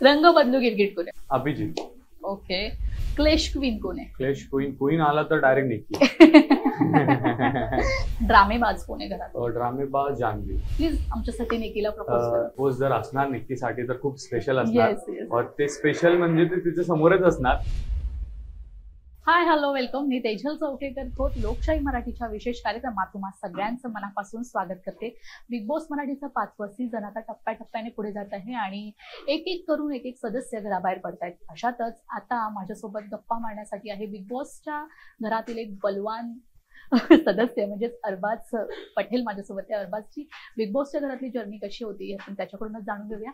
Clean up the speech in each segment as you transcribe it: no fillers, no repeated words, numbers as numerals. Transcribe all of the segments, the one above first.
रंग बदलू गिरगिट कोण आहे? अभिजित. ओके. क्लेश क्वीन कोण आहे? क्लेश क्वीन आला तर डायरेक्ट निकी. ड्रामेबाज कोण आहे घरात? ड्रामेबाज जान्हवी. प्लीज आमच्यासाठी निकीला प्रपोज करा. पोस्ट जर असणार निकीसाठी तर खूप स्पेशल असणार. येस. और ते स्पेशल म्हणजे ते तिच्या समोरच असणार. Hi hello welcome. मी तेजल चौकेकर खोत लोकशाही मराठीच्या विशेष कार्यक्रमात तुम्हा सगळ्यांचं मनापासून स्वागत करते. बिग बॉस मराठीचं 5वं सीझन आता टप्प्याटप्प्याने पुढे जात आहे आणि एक एक करून एक एक सदस्य घराबाहेर पडतायत. अशातच आता माझ्यासोबत गप्पा मारण्यासाठी आहे बिग बॉसच्या घरातील एक बलवान सदस्य म्हणजेच अरबाज पटेल माझ्यासोबत आहे. अरबाजची बिग बॉसच्या घरातली जर्नी कशी होती आपण त्याच्याकडूनच जाणून घेऊया.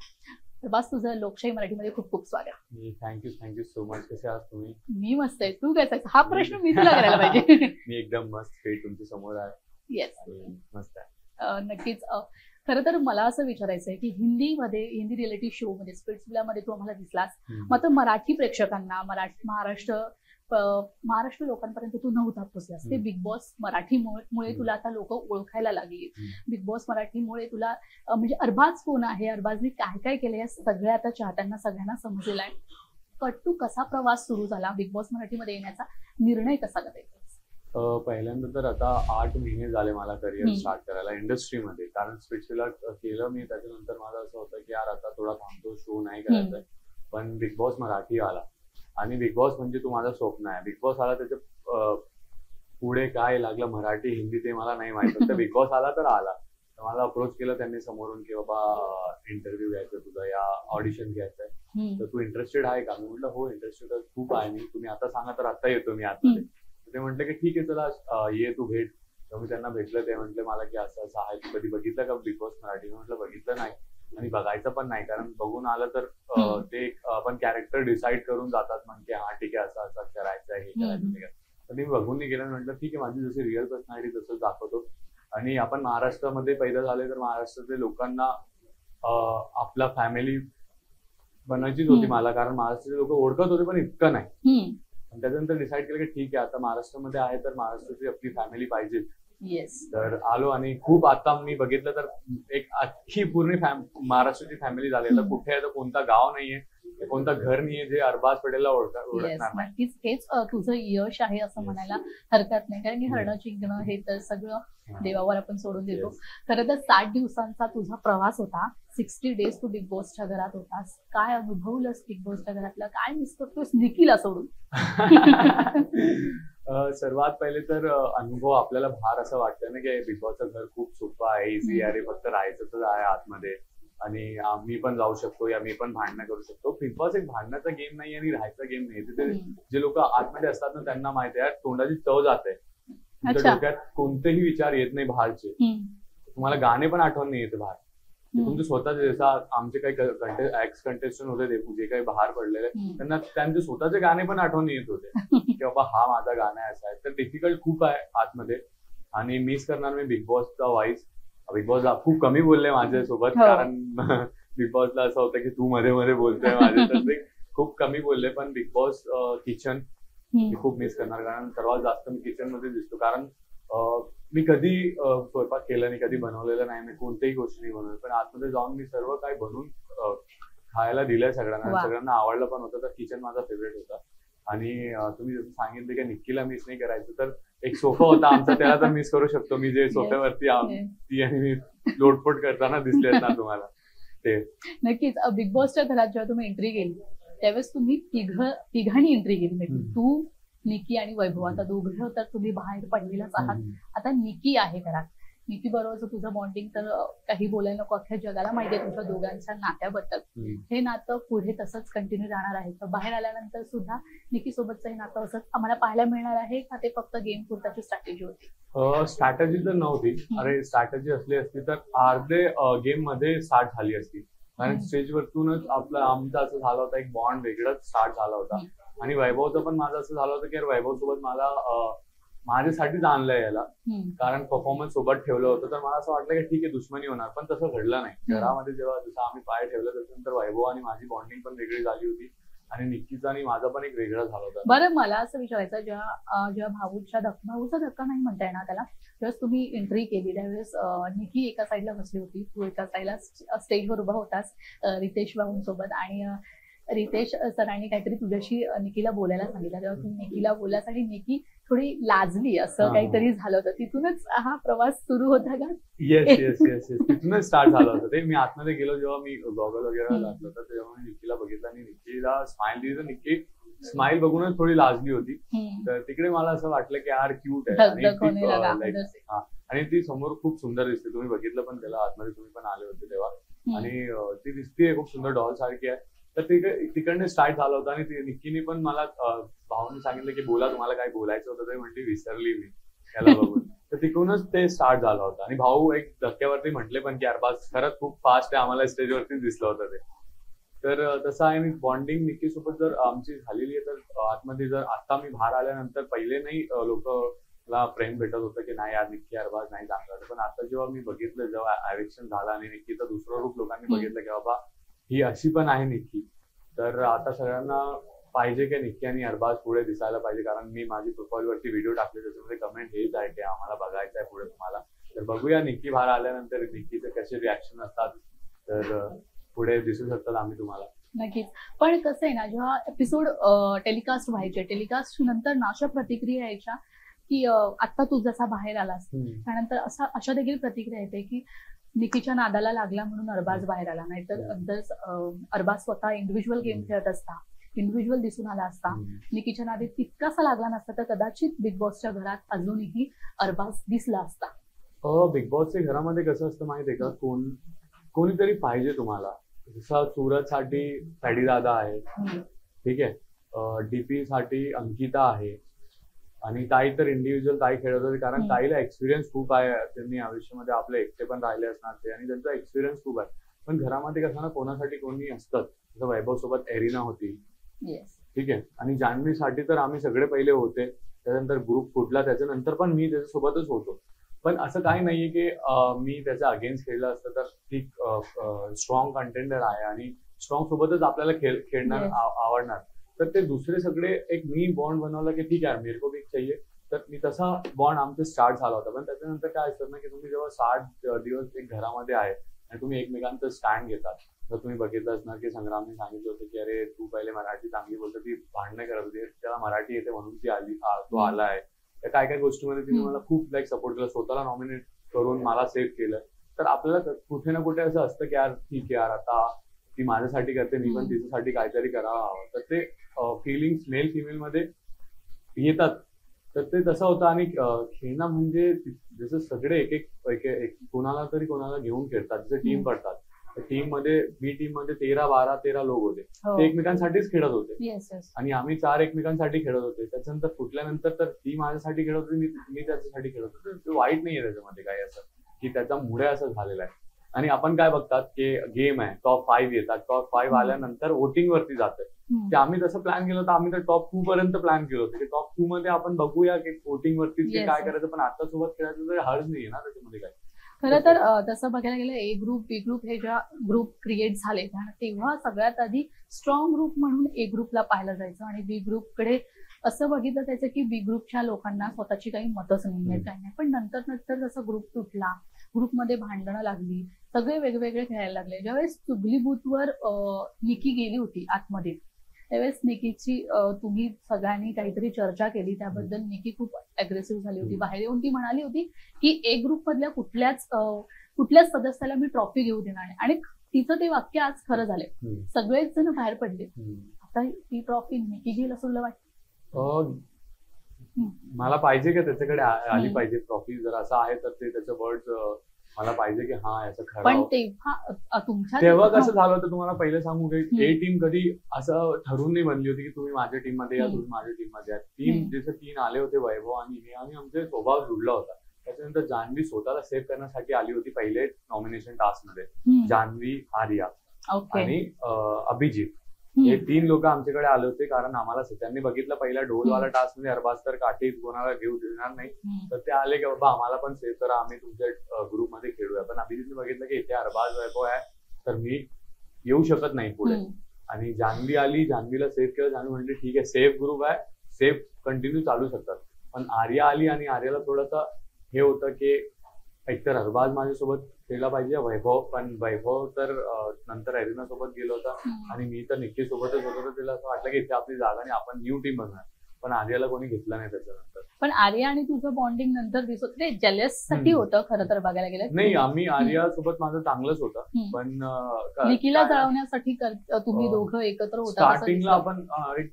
अरबाज, तुझं लोकशाही मराठीमध्ये खूप खूप स्वागत. Thank you so much. कसे आहात तुम्ही? मी मस्त आहे. तू कसा आहेस? हा प्रश्न मी तुला करायला पाहिजे. मी एकदम मस्त पेट तुमच्या समोर आहे. येस, मस्त आहे. नक्कीच. खरं तर मला असं विचारायचं आहे की हिंदी रियालिटी शो म्हणजे स्प्लिट्सविलामध्ये तू आम्हाला दिसलास, मात्र मराठी प्रेक्षकांना महाराष्ट्र लोकांपर्यंत तू नव्हता पोचलास. ते बिग बॉस मराठीमुळे तुला आता लोक ओळखायला लागली. बिग बॉस मराठीमुळे तुला म्हणजे अरबाज कोण आहे, अरबाजने काय काय केलं या सगळ्या आता चाहत्यांना सगळ्यांना समजलेला आहे. कट्टू कसा प्रवास सुरू झाला, बिग बॉस मराठीमध्ये येण्याचा निर्णय कसा करायचा? पहिल्यांदा तर आता 8 महिने झाले मला करिअर स्टार्ट करायला इंडस्ट्रीमध्ये. कारण स्प्लिट्सविला केलं मी, त्याच्यानंतर माझं असं होतं की यार आता थोडा थांबतो, शो नाही करायचा. पण बिग बॉस मराठी आला आणि बिग बॉस म्हणजे तू माझं स्वप्न आहे. बिग बॉस आला त्याच्या पुढे काय लागलं मराठी हिंदी ते मला नाही माहित. तर बिग बॉस आला तर आला. मला अप्रोच केलं त्यांनी समोरून की बाबा इंटरव्ह्यू घ्यायचं तुझा या ऑडिशन घ्यायचंय, तर तू इंटरेस्टेड आहे का? मी म्हटलं हो इंटरेस्टेड खूप आहे मी, तुम्ही आता सांगा तर आता येतो मी आतमध्ये. ते म्हटलं की ठीक आहे चला ये तू भेट. तर मी त्यांना भेटलं. ते म्हटलं मला की असं असं आहे, तू कधी बघितलं का बिग बॉस मराठी? मी म्हटलं बघितलं नाही आणि बघायचं पण नाही, कारण बघून आलं तर ते आपण कॅरेक्टर डिसाईड करून जातात म्हणजे हा ठीक आहे असं असं करायचं आहे, हे करायचं. तर मी बघून नाही गेलं. म्हटलं ठीक आहे माझी जशी रिअल पर्सनॅलिटी तसंच दाखवतो. आणि आपण महाराष्ट्रामध्ये पैदा झाले तर महाराष्ट्रातल्या लोकांना आपला फॅमिली बनायचीच होती मला, कारण महाराष्ट्राचे लोक ओळखत होते पण इतकं नाही. त्याच्यानंतर डिसाईड केलं की ठीक आहे आता महाराष्ट्रामध्ये आहे तर महाराष्ट्राची आपली फॅमिली पाहिजे. तर आलो आणि खूप आता मी बघितलं तर एक अख्खी पूर्ण महाराष्ट्राची फॅमिली झाली. तर कुठे आहे तर कोणता गाव नाहीये, कोणतं घर नाहीये जे अरबाज पटेलला ओळखणार नाही. नक्कीच हेच तुझं यश आहे असं म्हणायला हरकत नाही, कारण की हरणं जिंकणं हे तर सगळं देवावर आपण सोडून देतो. खरं तर 60 दिवसांचा तुझा प्रवास होता. 60 डेज तू बिग बॉसच्या घरात होतास. काय अनुभवलंस बिग बॉसच्या घरातलं? काय मिस करतोस निकीला सोडून? सर्वात पहिले तर अनुभव आपल्याला फार असं वाटतं ना की बिग बॉसचं घर खूप सोपं आहे, इझी आहे, फक्त राहायचं आहे आतमध्ये आणि मी पण जाऊ शकतो या मी पण भांडणं करू शकतो. बिग बॉस एक भांडणाचा गेम नाही आणि राहायचा गेम नाही. तिथे जे लोक आतमध्ये असतात ना त्यांना माहिती आहे तोंडाची चव जाते. तुमच्या डोक्यात कोणतेही विचार येत नाही बाहेरचे. तुम्हाला गाणे पण आठवण नाही येते बाहेर. तुमचे स्वतःचे जसं आमचे काही एक्स कंटेस्टंट होते जे काही बाहेर पडलेले त्यांना त्यांचे स्वतःचे गाणे पण आठवण येत होते की बाबा हा माझा गाणं आहे असं आहे. तर डिफिकल्ट खूप आहे आतमध्ये आणि मिस करणार मी बिग बॉसचा व्हॉइस. बिग बॉसला खूप कमी बोलले माझ्यासोबत, कारण बिग बॉसला असं होतं की तू मध्ये मध्ये बोलतोय माझे, तर ते खूप कमी बोलले. पण बिग बॉस किचन मी खूप मिस करणार, कारण सर्वात जास्त मी किचन मध्ये दिसतो. कारण मी कधी स्वयंपाक केला नाही, कधी बनवलेलं नाही, मी कोणत्याही गोष्टी नाही बनवल्या, पण आतमध्ये जाऊन मी सर्व काही बनवून खायला दिलंय सगळ्यांना. सगळ्यांना आवडलं पण होतं. तर किचन माझा फेवरेट होता. आणि तुम्ही जसं सांगितलं की निक्कीला मिस नाही करायचं, तर एक सोफा होता आमचा त्याला तर मिस करू शकतो मी, जे सोफ्यावरती ती आणि मी लोटपोट करताना दिसले ना तुम्हाला ते. नक्कीच. बिग बॉसच्या घरात जेव्हा तुम्ही एंट्री केली त्यावेळेस तुम्ही तिघांनी एंट्री केली. तू, निकी आणि वैभव. आता दोघं तर तुम्ही बाहेर पडलेलाच आहात. आता निकी आहे घरात. निकी बरोबरच तुझं बॉन्डिंग तर काही बोलायला नको, अख्ख्या जगाला माहिती आहे तुमच्या दोघांच्या नात्याबद्दल. हे नातं पुढे तसंच कंटिन्यू राहणार आहे तर बाहेर आल्यानंतर सुद्धा निकी सोबतचं हे नातं असंच आम्हाला पाहायला मिळणार आहे का ते फक्त गेम पुरताची स्ट्रॅटेजी होती? स्ट्रॅटेजी तर नव्हती. अरे स्ट्रॅटेजी असली असती तर अर्धे गेम मध्ये स्टार्ट झाली असती, कारण स्टेजवरतूनच आमचा असं झालं होतं, एक बॉन्ड वेगळाच स्टार्ट झाला होता. आणि वैभवचं पण माझं असं झालं होतं की वैभव सोबत मला माझ्यासाठीच आणलंय याला, कारण परफॉर्मन्स सोबत ठेवलं होतं. तर मला असं वाटलं की ठीक आहे दुश्मनी होणार, पण तसं घडलं नाही. घरामध्ये जेव्हा जसं आम्ही पाय ठेवलं त्याच्यानंतर वैभव आणि माझी बॉन्डिंग पण वेगळी झाली होती. आणि निक्कीचा आणि माझा पण एक वेगळा झाला होता. बरं, मला असं विचारायचं, जेव्हा भाऊचा धक्का नाही म्हणता येणार त्याला, ज्यावेळेस तुम्ही एंट्री केली त्यावेळेस निकी एका साईडला बसली होती, तू एका साईडला स्टेजवर उभा होतास रितेश भाऊंसोबत, आणि रितेश सरांनी काहीतरी तुझ्याशी निकीला बोलायला सांगितलं, तेव्हा तू निकीला बोललास आणि निकी थोडी लाजली, असं काहीतरी झालं होतं. तिथूनच हा प्रवास सुरू होता का? येस येस येस येस तिथूनच स्टार्ट झालं होतं ते. मी आतमध्ये गेलो जेव्हा मी गॉगल वगैरे घातलं होतं तेव्हा मी निक्कीला बघितलं आणि निक्कीला स्माइल दिली, तर निक्की स्माइल बघूनच थोडी लाजली होती. तर तिकडे मला असं वाटलं की यार क्यूट आहे आणि ती समोर खूप सुंदर दिसते. तुम्ही बघितलं पण त्याला आतमध्ये, तुम्ही पण आले होते तेव्हा, आणि ती दिसते खूप सुंदर डॉल सारखी आहे. तर तिकडनं स्टार्ट झालं होतं आणि निक्कीने पण मला भाऊने सांगितलं की बोला, तुम्हाला काय बोलायचं होतं ते. म्हणते विसरली मी त्याला बघून. तर तिकडूनच ते स्टार्ट झालं होतं आणि भाऊ एक धक्क्यावरती म्हटले पण की अरबाज खरंच खूप फास्ट आहे, आम्हाला स्टेजवरती दिसलं होतं ते. तर तसं आहे. मी बॉन्डिंग निक्की सोबत जर आमची झालेली आहे, तर आतमध्ये जर आता मी बाहेर आल्यानंतर पहिले नाही लोकला प्रेम भेटत होतं की नाही यार निक्की अरबाज नाही चांगला, पण आता जेव्हा मी बघितलं, जेव्हा ऍडिक्शन झालं आणि निक्कीचं दुसरं रूप लोकांनी बघितलं की बाबा ही अशी पण आहे निक्की, तर आता सगळ्यांना पाहिजे की निक्की आणि अरबाज पुढे दिसायला पाहिजे. कारण मी माझी प्रोफाईल वरती व्हिडिओ टाकले, त्याच्यामध्ये कमेंट हेच आहे की आम्हाला बघायचं आहे पुढे तुम्हाला. तर बघूया निक्की बाहेर आल्यानंतर निक्कीचे कसे रिॲक्शन असतात, तर पुढे दिसू शकतात आम्ही तुम्हाला. नक्कीच. पण कसं आहे ना, जेव्हा एपिसोड टेलिकास्ट व्हायचे, टेलिकास्ट नंतर ना अशा प्रतिक्रिया यायच्या की आता तू जसा बाहेर आलास त्यानंतर अशा देखील प्रतिक्रिया येते की निकीच्या नादाला लागला म्हणून अरबाज बाहेर आला, नाहीतर अरबाज स्वतः इंडिव्हिज्युअल गेम खेळत असता, इंडिव्हिज्युअल दिसून आला असता, निकीच्या नादी तितकासा लागला नसता, तर कदाचित बिग बॉसच्या घरात अजूनही अरबाज दिसला असता. बिग बॉसच्या घरामध्ये कसं असतं माहितीये का, कोणीतरी पाहिजे तुम्हाला. जसं सूरजसाठी फॅडी दादा आहे, ठीक आहे, डीपी साठी अंकिता आहे, आणि ताई तर इंडिव्हिज्युअल ताई खेळत होते, कारण ताईला एक्सपिरियन्स खूप आहे. त्यांनी आयुष्यामध्ये आपले एकटे पण राहिले असणार ते, आणि त्यांचा एक्सपिरियन्स खूप आहे. पण घरामध्ये कसं ना, कोणासाठी कोणी असतं. जसं वैभव सोबत एरिना होती, ठीक आहे, आणि जान्हवीसाठी तर आम्ही सगळे पहिले होते. त्याच्यानंतर ग्रुप फुटला, त्याच्यानंतर पण मी त्याच्यासोबतच होतो. पण असं काही नाहीये की मी त्याच्या अगेन्स्ट खेळलं असतं. तर ती स्ट्रॉंग कंटेंडर आहे आणि स्ट्रॉंग सोबतच आपल्याला खेळणार आवडणार. तर ते दुसरे सगळे एक मी बॉन्ड बनवला की ठीक आहे मेरे को भी चाहिए, तर मी तसा बॉन्ड आमचा स्टार्ट झाला होता. पण त्याच्यानंतर काय असतं ना की तुम्ही जेव्हा 60 दिवस एक घरामध्ये आहे आणि तुम्ही एकमेकांचं स्टँड घेतात, तर तुम्ही बघितलं असणार की संग्रामने सांगितलं होतं की अरे तू पहिले मराठी चांगली बोलतो, ती भांडणं करत होती, त्याला मराठी येते म्हणून ती आली, तो आलाय. तर काय काय गोष्टीमध्ये तिने मला खूप सपोर्ट केला, स्वतःला नॉमिनेट करून मला सेव्ह केलं. तर आपल्याला कुठे ना कुठे असं असतं की यार ठीक आहे यार, आता ती माझ्यासाठी करते, मी पण तिच्यासाठी काहीतरी करावं हवं. तर ते फिलिंग्स मेल फिमेल मध्ये येतात. तर ते तसं होतं. आणि खेळणं म्हणजे जसं सगळे एक कोणाला तरी कोणाला घेऊन खेळतात, जसं टीम पडतात. टीम मध्ये बी टीम मध्ये 13 लोक होते, ते एकमेकांसाठीच खेळत होते आणि आम्ही 4 एकमेकांसाठी खेळत होते. त्याच्यानंतर फुटल्यानंतर तर ती माझ्यासाठी खेळत होती, मी त्याच्यासाठी खेळत होतो. वाईट नाहीये त्याच्यामध्ये काही असं की त्याच्यामुळे असं झालेलं आहे. आणि आपण काय बघतात की गेम आहे, टॉप 5 येतात, टॉप 5 आल्यानंतर वोटिंग वरती जातं. ते आम्ही तसं प्लॅन केलं होतं, आम्ही तर टॉप 2 पर्यंत प्लॅन केलं होतं की टॉप 2 मध्ये आपण बघूया की वोटिंग वरती काय करायचं. पण आता सोबत खेळायचं तर हर्ज नाहीये ना त्याच्यामध्ये काय. खरं तर तसं बघायला गेलं, ए ग्रुप बी ग्रुप हे ज्या ग्रुप क्रिएट झाले तेव्हा सगळ्यात आधी स्ट्रॉंग ग्रुप म्हणून ए ग्रुपला पाहिलं जायचं आणि बी ग्रुपकडे असं बघितलं जायचं की बी ग्रुपच्या लोकांना स्वतःची काही मतच नाहीये, काही नाही. पण नंतर जसं ग्रुप तुटला, ग्रुपमध्ये भांडणं लागली, सगळे वेगवेगळे खेळायला लागले. ज्यावेळेस चुगली बूथवर निकी गेली होती आतमध्ये, त्यावेळेस निकीची तुम्ही सगळ्यांनी काहीतरी चर्चा केली, त्याबद्दल निकी खूप अग्रेसिव्ह झाली होती. बाहेर येऊन ती म्हणाली होती की ए ग्रुप मधल्या कुठल्याच सदस्याला मी ट्रॉफी घेऊ देणार नाही, आणि तिचं ते वाक्य आज खरं झालंय. सगळेच जण बाहेर पडले. आता ती ट्रॉफी निकी घेईल असं तुला वाटतं? मला पाहिजे का त्याच्याकडे आली पाहिजे ट्रॉफी, जर असं आहे तर ते त्याचं वर्ड मला पाहिजे की हा याचं खरं. पण तेव्हा कसं झालं होतं तुम्हाला पहिले सांगू की ए टीम कधी असं ठरून नाही बनली होती की तुम्ही माझ्या टीम मध्ये या, तुम्ही माझ्या टीम मध्ये या. टीम जसं 3 आले होते, वैभव आणि हे, आणि आमचे स्वभाव जुळला होता. त्याच्यानंतर जान्हवी स्वतःला सेव्ह करण्यासाठी आली होती पहिले नॉमिनेशन टास्क मध्ये. जान्हवी, आर्या आणि अभिजित हे 3 लोक आमच्याकडे आले होते, कारण आम्हाला त्यांनी बघितलं पहिल्या ढोलवाला टास्क मध्ये अरबाज तर काठी कोणाला घेऊ देणार नाही, तर ते आले की बाबा आम्हाला पण सेव्ह करा, आम्ही तुमच्या ग्रुपमध्ये खेळूया. पण अभिजितने बघितलं की इथे अरबाज वैभव आहे, तर मी येऊ शकत नाही पुढे. आणि जान्हवी आली, जान्हवीला सेव्ह केलं, जान्हवी म्हटली ठीक आहे सेफ ग्रुप आहे, सेफ कंटिन्यू चालू शकतात. पण आर्या आली आणि आर्याला थोडंसं हे होतं की एकतर अरबाज माझ्यासोबत खेळला पाहिजे, वैभव, पण वैभव तर नंतर एरिना सोबत गेलो होता आणि मी तर निक्की सोबतच होतो, तर तिला असं वाटलं की इथे आपली जागा नाही, आपण न्यू टीम बनणार. पण आर्याला कोणी घेतलं नाही त्याच्यानंतर. पण आर्या आणि तुझं बॉन्डिंग नंतर दिसत ते जेलस साठी होतं खरं तर बघायला गेलं. नाही, आम्ही आर्या सोबत माझं चांगलंच होतं, पण निकीला जळवण्यासाठी तुम्ही दोघं एकत्र होता. स्टार्टिंगला आपण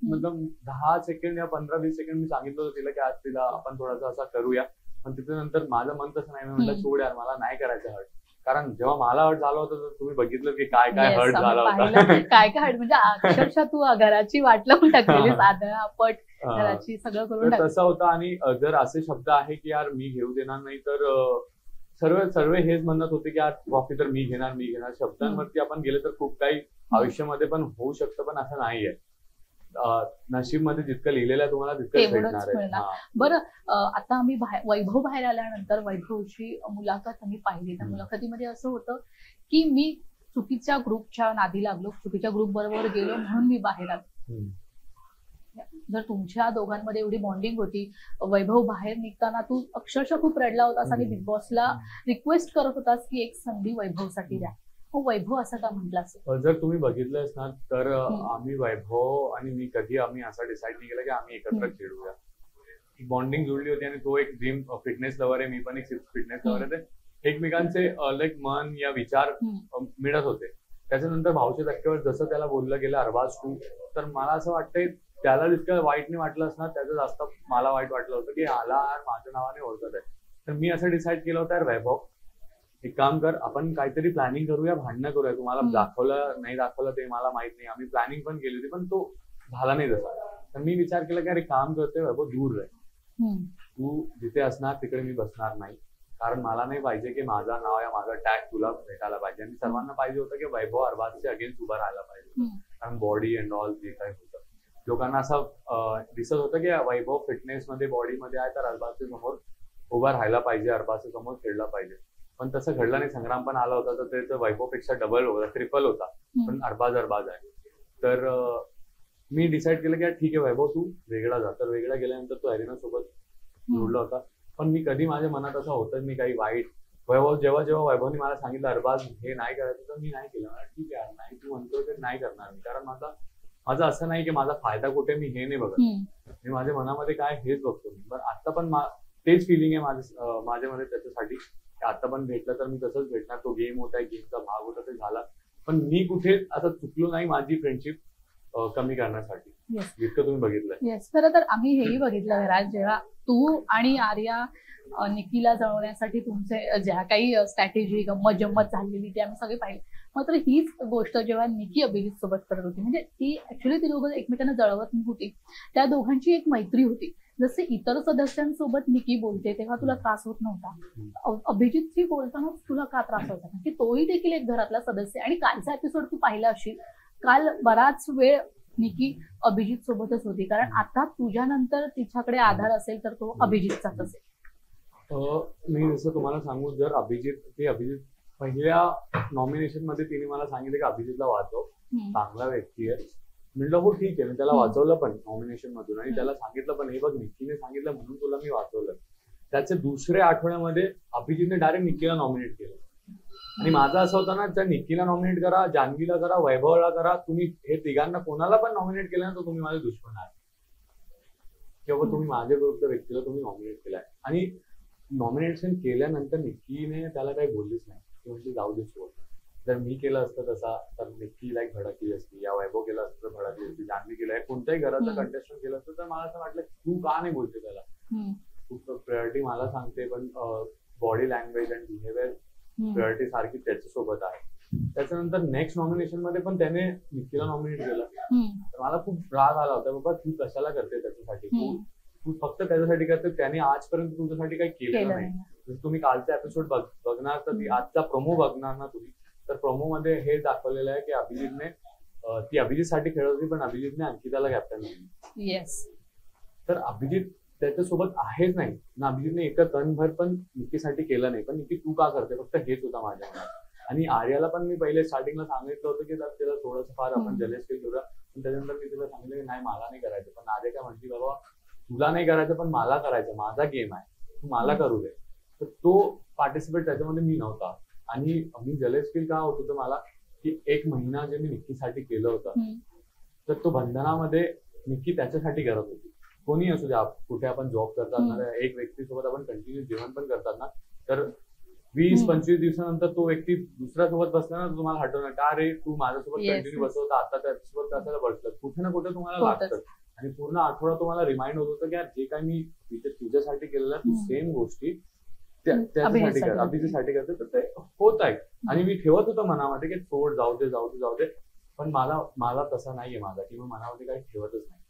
मतलब 10 सेकंड या 15-20 सेकंड मी सांगितलं होतं तिला की आज तिला आपण थोडासा असा करूया, पण त्याच्यानंतर माझं मन तसं नाही, मी म्हटलं सोड यार, मला नाही करायचं हर्ट. कारण जेव्हा मला हर्ट झालं होतं तर तुम्ही बघितलं की काय काय हर्ट झाला होता. काय काय हर्ट म्हणजे अक्षरशः तू घराची वाट लावून टाकलेली, साधं पट घराची सगळं करून टाकलं. तसं होतं. आणि जर असे शब्द आहे की यार मी घेऊ देणार नाही, तर सर्व हेच म्हणत होते की यार ट्रॉफी तर मी घेणार. शब्दांवरती आपण गेले तर खूप काही आयुष्यामध्ये पण होऊ शकतं, पण असं नाहीये. नशीबमध्ये जितकं लिहिलेलं आहे तुम्हाला तितकंच भेटणार आहे. बरं, आता आम्ही वैभव बाहेर आल्यानंतर वैभवची मुलाखत आम्ही पाहिली. त्या मुलाखतीमध्ये असं होतं की मी चुकीच्या ग्रुपच्या नादी लागलो, चुकीच्या ग्रुप बरोबर गेलो म्हणून मी बाहेर आलो. जर तुमच्या दोघांमध्ये एवढी बॉन्डिंग होती, वैभव बाहेर निघताना तू अक्षरशः खूप रडला होतास आणि बिग बॉसला रिक्वेस्ट करत होतास की एक संधी वैभवसाठी द्या. वैभव असं का म्हटलास? जर तुम्ही बघितलं असणार तर आम्ही वैभव आणि मी कधी असं डिसाईड नाही केलं की आम्ही एकत्र खेळूया. बॉन्डिंग जुळली होती आणि तो एक ड्रीम फिटनेस लवर आहे, मी पण एक फिटनेस लवर आहे. ते एकमेकांचे लाईक मन या विचार मिळत होते. त्याच्यानंतर भाऊच्या धक्क्यावर जसं त्याला बोललं गेलं अरबाज टू, तर मला असं वाटतंय त्याला जितकं वाईट नाही वाटलं असणार त्याचं जास्त मला वाईट वाटलं होतं की हाला माझ्या नावाने ओळखत आहे. तर मी असं डिसाईड केलं होतं यार वैभव एक काम कर, आपण काहीतरी प्लॅनिंग करूया, भांडणं करूया. तुम्हाला दाखवलं नाही दाखवलं ते मला माहित नाही, आम्ही प्लॅनिंग पण केली होती पण तो झाला नाही तसा. तर मी विचार केला की अरे काम करतोय वैभव, दूर राह, तू जिथे असणार तिकडे मी बसणार नाही. कारण मला नाही पाहिजे की माझं नाव या माझा टॅग तुला भेटायला पाहिजे. आणि सर्वांना पाहिजे होतं की वैभव अरबाजच्या अगेन्स्ट उभा राहायला पाहिजे. कारण बॉडी अँड ऑल जे काही होतं लोकांना असं दिसत होतं की वैभव फिटनेस मध्ये बॉडीमध्ये आहे तर अरबाजच्या समोर उभा राहायला पाहिजे, अरबाजच्या समोर खेळला पाहिजे. पण तसं घडलं नाही. संग्राम पण आला होता तर त्याचं वैभवपेक्षा डबल होता, ट्रिपल होता, पण अरबाज आहे. तर मी डिसाईड केलं की ठीक आहे वैभव तू वेगळा जा. तर वेगळा गेल्यानंतर तो एरिना सोबत जोडला होता. पण मी कधी माझ्या मनात असं होतं मी काही वाईट वैभव जेव्हा वैभवने मला सांगितलं अरबाज हे नाही करायचं तर मी नाही केलं. ठीक आहे नाही तू म्हणतोय तर नाही करणार मी. कारण माझं असं नाही की माझा फायदा कुठे मी हे नाही बघत, मी माझ्या मनामध्ये काय हेच बघतो मी. पण आता पण तेच फिलिंग आहे माझ्यामध्ये त्याच्यासाठी. आता पण भेटलं तर मी तसंच भेटणार. तो गेम होता, गेमचा भाग होता, ते झाला. पण मी कुठे असं चुकलो नाही माझी फ्रेंडशिप कमी करण्यासाठी, जितकं तुम्ही बघितलंय. येस, खरं तर आम्ही हेही बघितलं घरात जेव्हा तू आणि आर्या निकीला जळवण्यासाठी तुमचे ज्या काही स्ट्रॅटेजी गंमत जम्मत झालेली ती आम्ही सगळे पाहिली. मात्र हीच गोष्ट जेव्हा निकी अभिजित सोबत करत होती, म्हणजे ती ऍक्च्युली ती दोघं एकमेकांना जळवत होती, त्या दोघांची एक मैत्री होती. जसे इतर सदस्यांसोबत निकी बोलते तेव्हा तुला त्रास होत नव्हता, अभिजितशी बोलताना तुला का त्रास होता? की तोही देखील एक घरातला सदस्य. आणि कालचा एपिसोड तू पाहिला असेल, काल बराच वेळ निकी अभिजित सोबतच होती. कारण आता तुझ्यानंतर तिच्याकडे आधार असेल तर तो अभिजितचाच असेल. मी जसं तुम्हाला सांगू, जर अभिजित पहिल्या नॉमिनेशन मध्ये तिने मला सांगितलं की अभिजितला वाचव, चांगला व्यक्ती आहे. म्हणलं हो ठीक आहे. मी त्याला वाचवलं पण नॉमिनेशन मधून आणि त्याला सांगितलं पण हे बघ निक्कीने सांगितलं म्हणून तुला मी वाचवलं. त्याच्या दुसऱ्या आठवड्यामध्ये अभिजितने डायरेक्ट निक्कीला नॉमिनेट केलं. आणि माझं असं होतं ना, त्या निक्कीला नॉमिनेट करा, जान्हवीला करा, वैभवला करा, तुम्ही हे तिघांना कोणाला पण नॉमिनेट केलं ना तर तुम्ही माझे दुश्मन आहात किंवा तुम्ही माझ्या ग्रुपच्या व्यक्तीला तुम्ही नॉमिनेट केलाय. आणि नॉमिनेशन केल्यानंतर निक्कीने त्याला काही बोललीच नाही, म्हणजे जाऊ दे सोड. जर मी केलं असतं तसा तर निक्की लाईक भडकली असती, या वैभव केलं असतं तर भडकली असती, जान्हवी केलं, कोणत्याही घराचं कंटेस्टंट केलं असतं तर मला असं वाटलं तू का नाही बोलते त्याला, तू प्रायोरिटी मला सांगते पण body language and behaviour priority सारखी त्याच्यासोबत आहे. त्याच्यानंतर नेक्स्ट नॉमिनेशन मध्ये पण त्याने निक्कीला नॉमिनेट केलं. तर मला खूप राग आला होता, बाबा तू कशाला करते त्याच्यासाठी, तू फक्त त्याच्यासाठी करते, त्याने आजपर्यंत तुझ्यासाठी काही केलेलं नाही. जर तुम्ही कालचा एपिसोड बघणार तर आजचा प्रोमो बघणार ना तुम्ही, तर प्रोमो मध्ये हे दाखवलेलं आहे की अभिजितने ती अभिजितसाठी खेळत होती पण अभिजितने अंकिताला कॅप्टन केली. येस, तर अभिजित त्याच्यासोबत आहेच नाही ना, अभिजितने एका तणभर पण निक्कीसाठी केलं नाही. पण निक्की तू का करते, फक्त हेच होता माझ्या मनात. आणि आर्याला पण मी पहिले स्टार्टिंगला सांगितलं होतं की त्याला थोडंसं फार आपण जलेस फील करूया, पण त्याच्यानंतर मी तिला सांगितलं की नाही मला नाही करायचं. पण आर्या काय म्हटली बाबा तुला नाही करायचं पण मला करायचं, माझा गेम आहे, तू मला करू दे. तर तो पार्टिसिपेट त्याच्यामध्ये मी नव्हता. आणि मी जलेस फील का होत होतं मला की 1 महिना जे मी निक्कीसाठी केलं होतं तर तो बंधनामध्ये निक्की त्याच्यासाठी करत होती. कोणी असू द्या, कुठे आपण जॉब करतात ना, एक व्यक्तीसोबत आपण कंटिन्यू जेवण पण करतात ना, तर 20-25 दिवसानंतर तो व्यक्ती दुसऱ्यासोबत बसला ना, तुम्हाला हटवणार का रे तू माझ्यासोबत कंटिन्यू बसवता, आता त्याच्यासोबत कशाला बसलं. कुठे ना कुठे तुम्हाला लागतं. आणि पूर्ण आठवडा तुम्हाला रिमाइंड होत होतं की यार जे काय मी तिथे तुझ्यासाठी केलेलं तू सेम गोष्टी त्याच्यासाठी कर, अभिजीतसाठी करते, तर ते होत आहे. आणि मी ठेवत होतो मनामध्ये की सोड, जाऊ दे जाऊ दे जाऊ दे. पण मला तसा नाहीये माझा, की मी मनामध्ये काही ठेवतच नाही.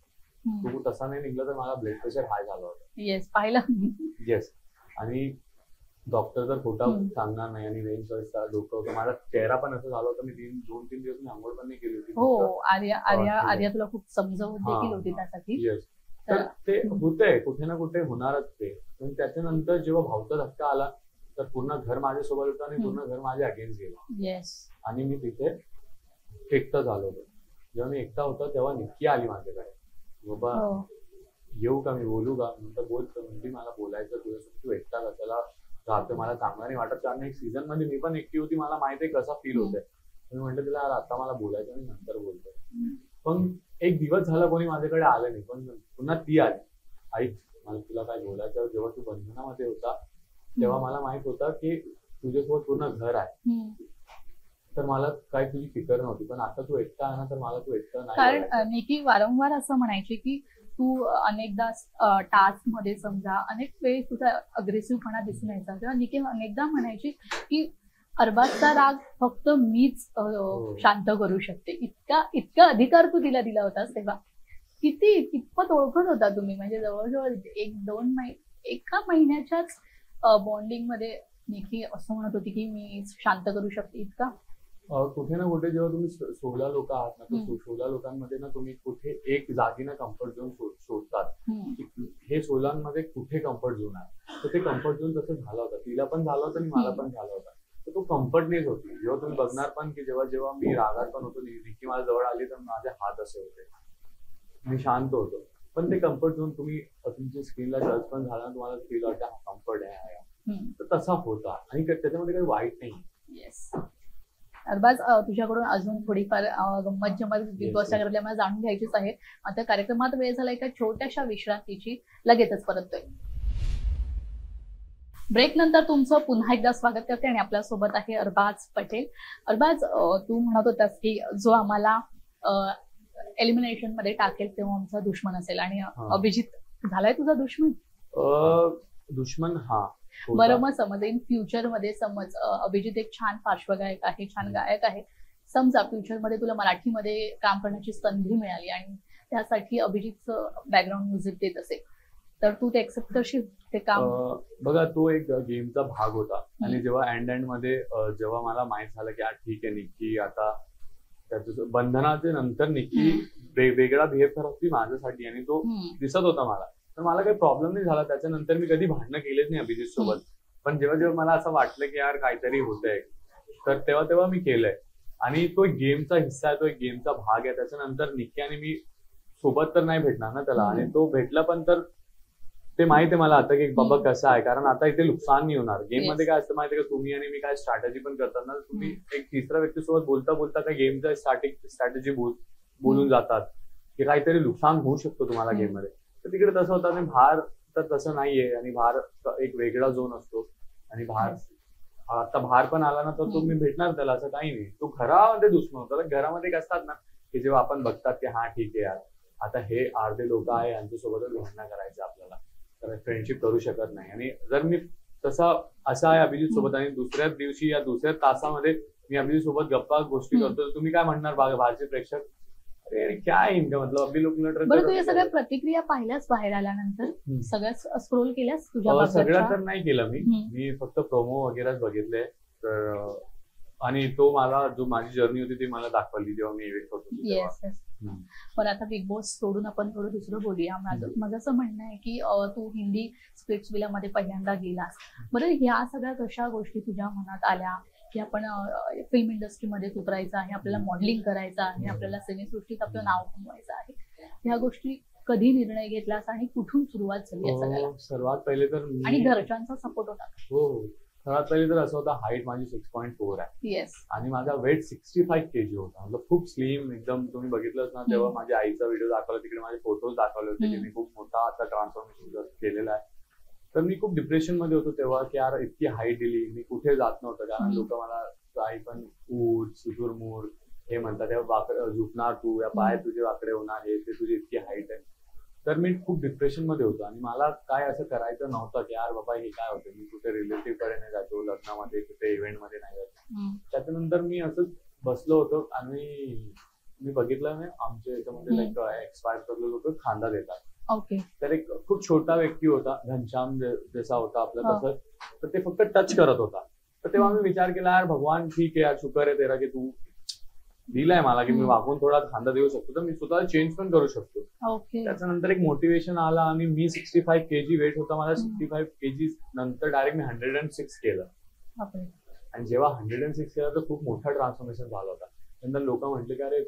तू तसा नाही निघला तर मला ब्लड प्रेशर हाय झालं होतं. येस, पाहिलं. येस. आणि डॉक्टर तर खोटा सांगणार नाही. आणि वेन चॉईसचा डोकं होतं, माझा चेहरा पण असं झाला होता. मी 2-3 दिवस मी आंघोळ पण नाही केली होती. हो, आर्या तुला खूप समजावून देखील होती त्यासाठी. येस. तर ते होतंय, कुठे ना कुठे होणारच ते. पण त्याच्यानंतर जेव्हा भाऊचा धक्का आला तर पूर्ण घर माझ्यासोबत होतं आणि पूर्ण घर माझ्या अगेन्स्ट गेलं. येस. आणि मी तिथे एकटा झालो होतो. जेव्हा मी एकटा होतो तेव्हा निक्की आली माझ्याकडे, बाबा येऊ का, मी बोलू का. नंतर बोलतो म्हणजे मला बोलायचं तुझ्यासोबत, तू एकटा कशाला राहतो, मला चांगला नाही वाटत. कारण एक सीझन मध्ये मी पण एकटी होती, मला माहिती आहे कसा फील होतोय. मी म्हटलं तिला आता मला बोलायचं आणि नंतर बोलतोय. पण एक दिवस झाला कोणी माझ्याकडे आलं नाही. पण पुन्हा ती आली, आई मला तुला काय बोलायचं. जेव्हा तू बंधनामध्ये होता तेव्हा मला माहित होतं की तुझ्यासोबत पूर्ण घर आहे, तर मला काही तुझी फिकर नव्हती. पण आता तू एकटा आहे ना, तर मला तू एकटा नाही. कारण निकी वारंवार असं म्हणायची की तू अनेकदा टास्क मध्ये समजा अनेक वेळी तुझा अग्रेसिव्हपणा दिसून यायचा, तेव्हा निकी अनेकदा म्हणायची की अरबाजचा राग फक्त मीच शांत करू शकते. इतका अधिकार तू तिला दिला होतास. तेव्हा कितपत ओळखत होता तुम्ही, म्हणजे जवळजवळ 1-2 एका महिन्याच्याच बॉन्डिंग मध्ये निकी असं म्हणत होती की मी शांत करू शकते इतका. कुठे ना कुठे जेव्हा तुम्ही 16 लोक आहात ना, तर 16 लोकांमध्ये ना तुम्ही कुठे एक जागी ना कम्फर्ट झोन शोधतात. हे 16 मध्ये कुठे कम्फर्ट झोन आहे, तर ते कम्फर्ट झोन तसं झालं होतं. तिला पण झालं होतं आणि मला पण झालं होतं. तर तो कम्फर्टनेस होती. जेव्हा तुम्ही बघणार पण की जेव्हा मी रागात पण होतो, निक्की माझ्या जवळ आली तर माझे हात असे होते, मी शांत होतो. पण ते कम्फर्ट झोन तुम्ही तुमच्या स्किनला टच पण झाला, तुम्हाला फील वाटतं हा कम्फर्ट आहे, तर तसा होता. आणि त्याच्यामध्ये काही वाईट नाही. येस. अरबाज, तुझ्याकडून अजून थोडीफार गंमत जमत बिग बॉसच्या घरातल्या मला जाणून घ्यायचीच आहे. आता कार्यक्रमात वेळ झाला एका छोट्याशा विश्रांतीची, लगेचच परततोय. ब्रेक नंतर तुमचं पुन्हा एकदा स्वागत करते आणि आपल्या सोबत आहे अरबाज पटेल. अरबाज, तू म्हणत होतास की जो आम्हाला एलिमिनेशन मध्ये टाकेल तेव्हा आमचा दुश्मन असेल, आणि अभिजित झालाय तुझा दुश्मन? दुश्मन हा. बरं, मग समज इन फ्युचर मध्ये समज अभिजित एक छान पार्श्वगायक आहे, छान गायक आहे. समजा फ्युचर मध्ये तुला मराठीमध्ये काम करण्याची संधी मिळाली आणि त्यासाठी अभिजितचं बॅकग्राऊंड म्युझिक देत असेल, तर तू ते एक्सेप्ट करशील ते काम? बघा, तो एक गेमचा भाग होता. आणि जेव्हा एंड मध्ये जेव्हा मला माहित झालं की ठीक आहे निक्की आता त्याच्या बंधनाचे नंतर निक्की वेगळा बिहेव करत होती माझ्यासाठी, आणि तो दिसत होता मला, तर मला काही प्रॉब्लेम नाही झाला. त्याच्यानंतर मी कधी भांडणं केलेच नाही अभिजित सोबत. पण जेव्हा मला असं वाटलं की यार काहीतरी होतंय, तर तेव्हा मी केलंय. आणि तो एक गेमचा हिस्सा आहे, तो एक गेमचा भाग आहे. त्याच्यानंतर निक्की आणि मी सोबत तर नाही भेटणार ना त्याला, आणि तो भेटला पण तर ते माहिती आहे मला आता की बाबा कसं आहे. कारण आता इथे नुकसान नाही होणार. गेम मध्ये काय असतं माहिती आहे का, तुम्ही आणि मी काय स्ट्रॅटेजी पण करतात ना, तुम्ही एक तिसऱ्या व्यक्तीसोबत बोलता बोलता काय गेमचा स्ट्रॅटेजी बोलून जातात की काहीतरी नुकसान होऊ शकतो तुम्हाला गेम मध्ये. तर तिकडे तसं होतं. आणि बाहेर तर तसं नाहीये, आणि बाहेर एक वेगळा झोन असतो. आणि आता बाहेर पण आला ना तर तुम्ही भेटणार त्याला, असं काही नाही. तो घरामध्ये दुश्मन होता. घरामध्ये काय असतात ना की जेव्हा आपण बघतात की हा ठीक आहे यार, आता हे अर्धे लोक आहे, यांच्यासोबतच भांडणं करायचं आपल्याला, तर फ्रेंडशिप करू शकत नाही. आणि जर मी असा आहे अभिजित सोबत, आणि दुसऱ्या दिवशी या दुसऱ्या तासामध्ये मी अभिजित सोबत गप्पा गोष्टी करतो, तर तुम्ही काय म्हणणार बाहेरचे प्रेक्षक, अरे काय इनका मतलब अभी लोक लढ. बरं, तू या सगळ्या प्रतिक्रिया पाहिल्यास बाहेर आल्यानंतर, सगळ्या स्क्रोल केल्यास तुझ्या? सगळ्या तर नाही केलं मी फक्त प्रोमो वगैरे बघितले. तर आणि तो मला जो माझी जर्नी होती ती मला दाखवली जेव्हा मी एडिट करतो. येस. पण आता बिग बॉस सोडून आपण थोडं दुसरं बोलूया. माझं असं म्हणणं आहे की तू हिंदी स्प्लिट्सविला मध्ये पहिल्यांदा गेलास. बरं, ह्या सगळ्या कशा गोष्टी तुझ्या मनात आल्या की आपण फिल्म इंडस्ट्रीमध्ये उतरायचं आहे, आपल्याला मॉडेलिंग करायचं आहे, आपल्याला सिनेसृष्टीत आपलं नाव कमवायचं आहे, ह्या गोष्टी कधी निर्णय घेतलास आणि कुठून सुरुवात झाली या सगळ्याला? सर्वात पहिले तर आणि घरच्यांचा सपोर्ट होता? हो, सर्वात पहिले तर असं होतं, हाईट माझी 6.4 आहे. येस. आणि माझा वेट 65 kg होता. मतलब खूप स्लिम एकदम. तुम्ही बघितलंच ना तेव्हा माझ्या आईचा व्हिडिओ दाखवला, तिकडे माझे फोटोज दाखवले होते की मी खूप मोठा आता ट्रान्सफॉर्मेशन केलेला आहे. तर मी खूप डिप्रेशन मध्ये होतो तेव्हा की यार इतकी हाईट दिली, मी कुठे जात नव्हतं, कारण लोक मला काही पण ऊट सुदुरमूर हे म्हणतात, तेव्हा झुकणार तू, या पाय तुझे वाकडे होणार, हे ते तुझी इतकी हाईट आहे. तर मी खूप डिप्रेशन मध्ये होतो आणि मला काय असं करायचं नव्हतं की यार बाबा हे काय होतं, मी कुठे रिलेटिव्ह कडे नाही जातो, लग्नामध्ये कुठे इव्हेंट मध्ये नाही जातो. त्याच्यानंतर मी असंच बसलो होतो आणि मी बघितलं ना आमच्या याच्यामध्ये लाईक एक्सपायर करलेले लोक खांदा देतात. ओके. तर एक खूप छोटा व्यक्ती होता, घनश्याम जसा होता आपला तसंच, तर ते फक्त टच करत होता. तर तेव्हा मी विचार केला यार भगवान ठीक आहे यार, शुक्र आहे तेरा की तू दिलाय मला की मी वाकून थोडा खांदा देऊ शकतो, तर मी स्वतःला चेंज पण करू शकतो. त्याच्यानंतर एक मोटिवेशन आला आणि मी 65 kg वेट होता माझा, 65 kg नंतर डायरेक्ट मी 106 केलं. आणि जेव्हा 106 केलं तर खूप मोठा ट्रान्सफॉर्मेशन झाला होता. नंतर लोक म्हटले की अरे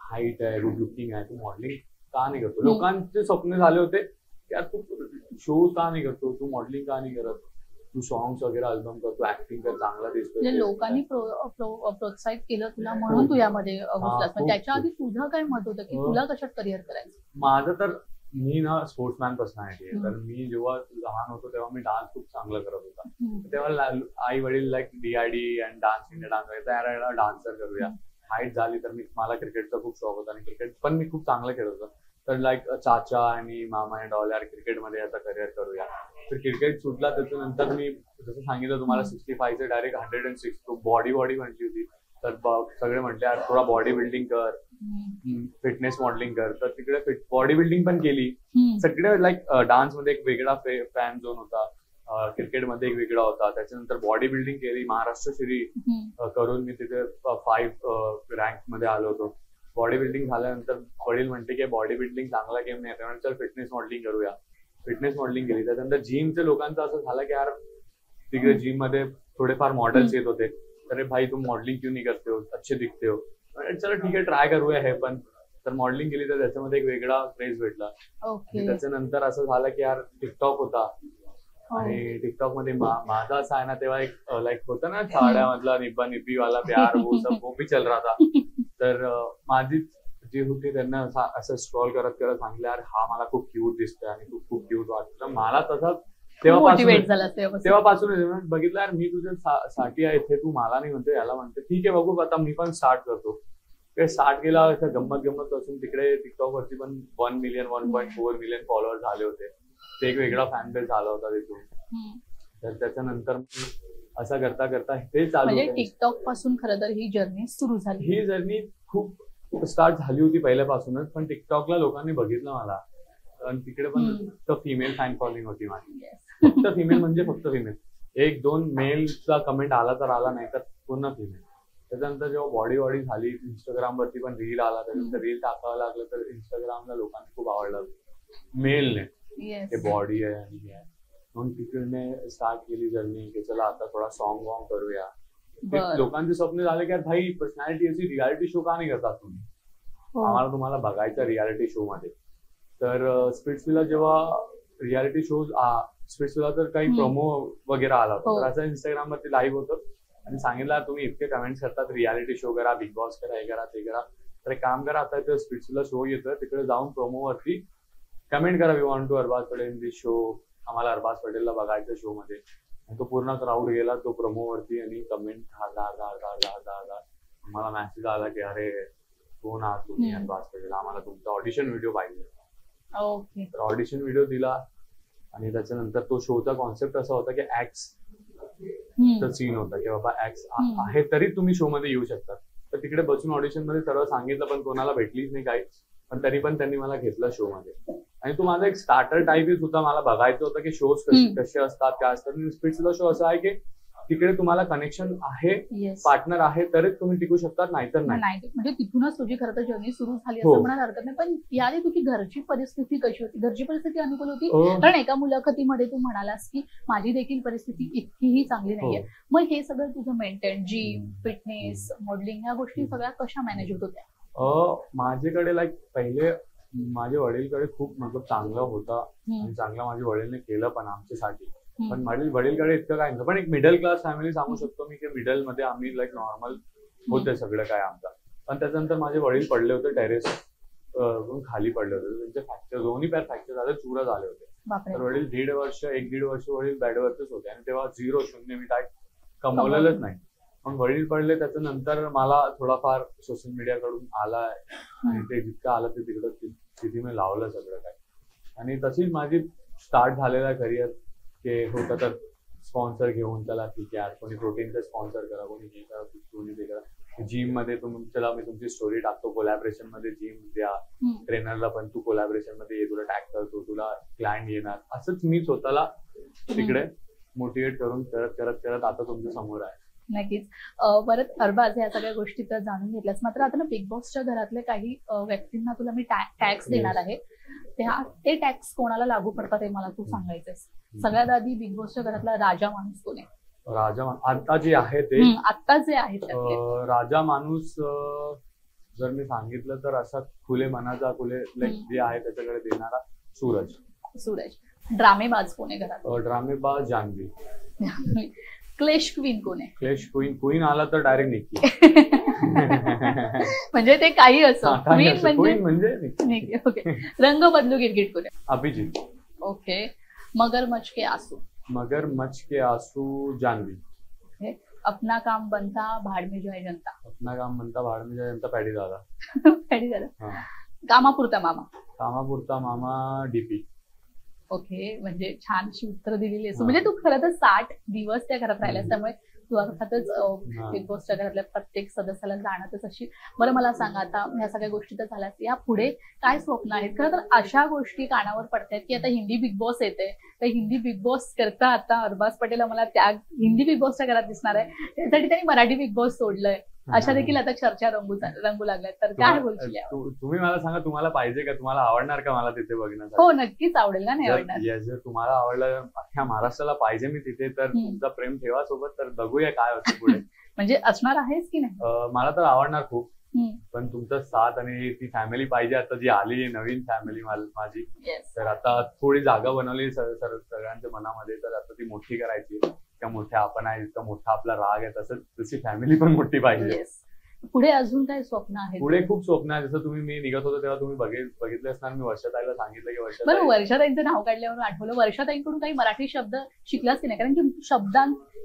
हाईट आहे, गुड लुकिंग आहे, तू मॉडेलिंग का नाही करतो? लोकांचे स्वप्न झाले होते की यार तू शो का नाही करतो, तू मॉडेलिंग का नाही करत, तू सॉंग्स वगैरे अल्बम करतो, ऍक्टिंग कर, चांगला दिसतो. लोकांनी प्रोत्साहित केलं तुला म्हणून तू यामध्ये घुसलास. पण त्याच्या आधी तुझं काय मत होतं की तुला कशात करिअर करायचं? माझं तर मी ना स्पोर्ट्समॅन पर्सनॅलिटी आहे, तर मी जेव्हा लहान होतो तेव्हा मी डान्स खूप चांगला करत होता. तेव्हा आई वडील like DID and dance India dance यायला डान्सर करूया. हाईट झाली तर मला क्रिकेटचा खूप शौक होता आणि क्रिकेट पण मी खूप चांगलं खेळत होतो. तर लाईक चाचा आणि मामा अँड ऑल यार क्रिकेटमध्ये याचा करिअर करूया. तर क्रिकेट सुटला, त्याच्यानंतर मी जसं सांगितलं तुम्हाला 65 चे डायरेक्ट 106. तो बॉडी म्हटली होती, तर सगळे म्हटले यार थोडा बॉडी बिल्डिंग कर, फिटनेस मॉडेलिंग कर. तर तिकडे बॉडी बिल्डिंग पण केली. सगळे लाईक डान्स मध्ये एक वेगळा फॅन झोन होता, क्रिकेटमध्ये एक वेगळा होता. त्याच्यानंतर बॉडी बिल्डिंग केली, महाराष्ट्र श्री करून मी तिथे 5 रँक मध्ये आलो होतो. बॉडी बिल्डिंग झाल्यानंतर वडील म्हणते की बॉडी बिल्डिंग चांगला गेम नाही, त्यानंतर फिटनेस मॉडेलिंग करूया. फिटनेस मॉडेलिंग केली. त्याच्यानंतर जिमच्या लोकांचं असं झालं की यार तिकडे जिम मध्ये थोडेफार मॉडेल्स येत होते, अरे भाई तुम मॉडेलिंग क्यों नहीं करते हो, अच्छे दिखते हो. चला ठीक आहे ट्राय करूया हे पण. तर मॉडेलिंग केली तर त्याच्यामध्ये एक वेगळा क्रेज भेटला. त्याच्यानंतर असं झालं की यार टिकटॉक होता आणि टिकटॉक मध्ये माझा असं आहे ना तेव्हा एक लाईक होतं ना साड्यामधला निब्बा निब्बी वाला प्यार वो भी चल रहा था. तर माझी जी होती त्यांना असं स्क्रॉल करत करत सांगितलं यार हा मला खूप क्यूट दिसतोय आणि खूप क्यूट वाटतं. मला तसं तेव्हापासून बघितलं यार मी तुझ्या साठी आहे इथे, तू मला नाही म्हणतो याला म्हणते ठीक आहे बघू आता मी पण स्टार्ट करतो. स्टार्ट केला गंमत पासून. तिकडे टिकटॉक वरती पण 1 मिलियन 1.4 मिलियन फॉलोअर्स झाले होते. ते एक वेगळा फॅन बेस झाला होता तिथून. तर त्याच्यानंतर असं करता करता ते चालू. टिकटॉक पासून खरं तर ही जर्नी सुरू झाली. ही जर्नी खूप स्टार्ट झाली होती पहिल्यापासूनच, पण टिकटॉकला लोकांनी बघितलं मला आणि तिकडे पण फक्त फिमेल फॅन फॉलोइंग होती माझी. फक्त फिमेल म्हणजे फक्त फिमेल. 1-2 मेलचा कमेंट आला तर आला, नाही तर पूर्ण फिमेल. त्याच्यानंतर जेव्हा बॉडी झाली, इंस्टाग्राम वरती पण रील आला, त्याच्यानंतर रील टाकावं लागलं तर इंस्टाग्रामला लोकांनी खूप आवडलं मेलने ते बॉडी आहे आणि हे आहे. म्हणून तिकडे स्टार्ट केली जर्नी की चला आता थोडा सॉन्ग वॉन्ग करूया. लोकांचे स्वप्न झाले की भाई पर्सनॅलिटी अशी रियालिटी शो का नाही करतात तुम्ही, आम्हाला तुम्हाला बघायचं रियालिटी शो मध्ये. तर स्पिट्सविला जेव्हा रियालिटी शोज स्पिट्सविला तर काही प्रोमो वगैरे आला होता, तर असं इंस्टाग्राम वरती लाईव्ह होतं आणि सांगितलं तुम्ही इतके कमेंट्स करतात रियालिटी शो करा, बिग बॉस करा, हे करा ते करा, तर एक काम करा आता स्पिट्सविला शो येतोय तिकडे जाऊन प्रोमो वरती कमेंट करा we want to Arbaz Patel in this show, आम्हाला अरबाज पटेलला बघायचं शो मध्ये. तो पूर्ण क्राऊड गेला तो प्रोमो वरती आणि कमेंट हजार. मला मेसेज आला की अरे कोण आहात तुम्ही अरबाज पटेल, आम्हाला तुमचा ऑडिशन व्हिडिओ पाहिजे. तर ऑडिशन व्हिडिओ दिला आणि त्याच्यानंतर तो शोचा कॉन्सेप्ट असा होता की ऍक्सचा सीन होता की बाबा ऍक्स आहे तरी तुम्ही शो मध्ये येऊ शकतात. तर तिकडे बसून ऑडिशन मध्ये सर्व सांगितलं पण कोणाला भेटलीच नाही काही, पण तरी पण त्यांनी मला घेतलं शो मध्ये. आणि तो माझा एक स्टार्टर टाईपच होता, मला बघायचं होतं की शोज कसे असतात काय असतात. स्पिट्सला शो असा आहे की तिकडे तुम्हाला कनेक्शन आहे, येस. पार्टनर आहे, तरच तुम्ही टिकू शकतात, नाहीतर नाही. नाही म्हणजे तिथूनच तुझी खरं तर जर्नी सुरू झाली हो. असं म्हणायला हरकत नाही. पण याआधी तुझी घरची परिस्थिती कशी होती? घरची परिस्थिती अनुकूल होती? हो. कारण एका मुलाखतीमध्ये तू म्हणालास की माझी देखील परिस्थिती इतकीही चांगली नाहीये. मग हे सगळं तुझं मेंटेन, जिम, फिटनेस, मॉडेलिंग ह्या गोष्टी सगळ्या कशा मॅनेज होत होत्या? माझ्याकडे लाईक पहिले माझ्या वडीलकडे खूप मतलब चांगलं होतं आणि चांगलं माझ्या वडीलने केलं पण आमच्यासाठी. पण वडीलकडे इतकं काय नव्हतं. पण एक मिडल क्लास फॅमिली सांगू शकतो मी की मिडल मध्ये आम्ही लाईक नॉर्मल होते सगळं काय आमचं. पण त्याच्यानंतर माझे वडील पडले होते टेरेस खाली पडले होते. त्यांचे फ्रॅक्चर, दोन्ही पॅर फ्रॅक्चर झाले, चुरा झाले होते. तर वडील 1.5 वर्ष वडील बेडवरतीच होते आणि तेव्हा 0 मी काय कमवलेलंच नाही. मग वडील पडले त्याच्यानंतर मला थोडाफार सोशल मीडियाकडून आला आणि ते जितकं आलं ते तिथे मी लावलं सगळं काय. आणि तशीच माझी स्टार्ट झालेला करिअर की होतं तर स्पॉन्सर घेऊन चला ठीक आहे, कोणी प्रोटीनचं स्पॉन्सर करा, कोणी हे करा, कोणी ते करा. जिम मध्ये चला मी तुमची स्टोरी टाकतो, कोलॅबरेशन मध्ये जिम द्या, ट्रेनरला पण तू कोलॅबरेशन मध्ये ये, तुला टॅग करतो, तुला क्लायंट येणार. असंच मी स्वतःला तिकडे मोटिवेट करून करत आता तुमच्या समोर आहे. नक्कीच. परत अरबाज या सगळ्या गोष्टी तर जाणून घेतल्यास, मात्र आता ना बिग बॉसच्या घरातले काही व्यक्तींना तुला मी टॅक्स देणार आहे. ते टॅक्स कोणाला लागू पडतात हे मला तू सांगायचंय. सगळ्यात आधी बिग बॉसच्या घरातला राजा माणूस कोण आहे? राजा आता जे आहे ते आता जे आहे राजा माणूस जर मी सांगितलं तर असा खुले मनाचा जे आहे त्याच्याकडे देणारा सूरज. ड्रामेबाज कोण आहे घरात? ड्रामेबाज जान्हवी. क्लेश क्वीन कोण आहे? क्लेश क्वीन आला तर डायरेक्ट निक्की. म्हणजे ते काही असो, क्वीन म्हणजे निक्की. ओके. रंग बदलू गिरगिट कोण आहे? अभिजीत. ओके. मगरमच्छ के आंसू जान्हवी. अपना काम बनता भाड़ में जाए जनता. अपना काम बनता भाड़ में जाए जनता पॅडी दादा. पॅडी दादा. कामापुरता मामा डीपी. ओके. म्हणजे छानशी उत्तर दिलेली असं. म्हणजे तू खरं तर 60 दिवस त्या घरात राहिल्यास, त्यामुळे तू अर्थातच बिग बॉसच्या घरातल्या प्रत्येक सदस्याला जाणतच अशी. बरं मला सांग, आता ह्या सगळ्या गोष्टी तर झाल्यास, या पुढे काय स्वप्न आहेत? खरं तर अशा गोष्टी कानावर पडतायत की आता हिंदी बिग बॉस येते, तर हिंदी बिग बॉस करता आता अरबाज पटेल आम्हाला त्या हिंदी बिग बॉसच्या घरात दिसणार आहे, त्यासाठी त्यांनी मराठी बिग बॉस सोडलंय. अशा देखील आता चर्चा रंगू लागल्यात. तर काय बोलशील? तुम्ही मला सांगा, तुम्हाला पाहिजे का? तुम्हाला आवडणार का मला तिथे बघण्यासाठी? हो नक्कीच आवडेल ना. नाही आवडणार? जर तुम्हाला आवडलं, अख्ख्या महाराष्ट्राला पाहिजे मी तिथे, तर तुमचा प्रेम ठेवा सोबत, तर बघूया काय होतं पुढे. म्हणजे असणार आहेस की नाही? मला तर आवडणार खूप, पण तुमचा साथ आणि ती फॅमिली पाहिजे. आता जी आली नवीन फॅमिली माझी, तर आता थोडी जागा बनवली सगळ्यांच्या मनामध्ये, तर आता ती मोठी करायची. इतका मोठ्या आपण आहे, इतका मोठा आपला राग आहे, तसंच तशी फॅमिली पण मोठी पाहिजे. पुढे अजून काय स्वप्न आहे? पुढे खूप स्वप्न आहे. जसं मी निघत होतो तेव्हा तुम्ही बघितले असणार, मी वर्षाताईला सांगितलं की वर्षाताईंचं नाव काढल्यावर आठवलं, वर्षाताईंकडून काही मराठी शब्द शिकलास की नाही? कारण की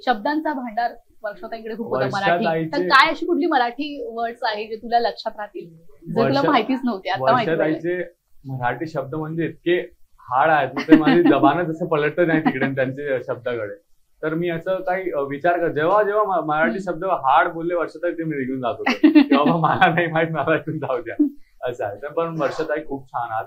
शब्दांचा भांडार वर्षाताईंकडे खूप होता मराठी. तर काय अशी कुठली मराठी वर्ड्स आहे जे तुला लक्षात राहतील, जे तुला माहितीच नव्हते? आता वर्षाताईचे मराठी शब्द म्हणजे इतके हार्ड आहेत, ते माझी जबानच असं पलटत नाही तिकडे त्यांच्या शब्दाकडे. तर मी असं काही विचार कर, जेव्हा मराठी शब्द हार्ड बोलले वर्षाताई, ते मी निघून जात होतो. तेव्हा मला नाही माहित, मला इथून जाऊ द्या असं आहे. पण वर्षाताई खूप छान आहात.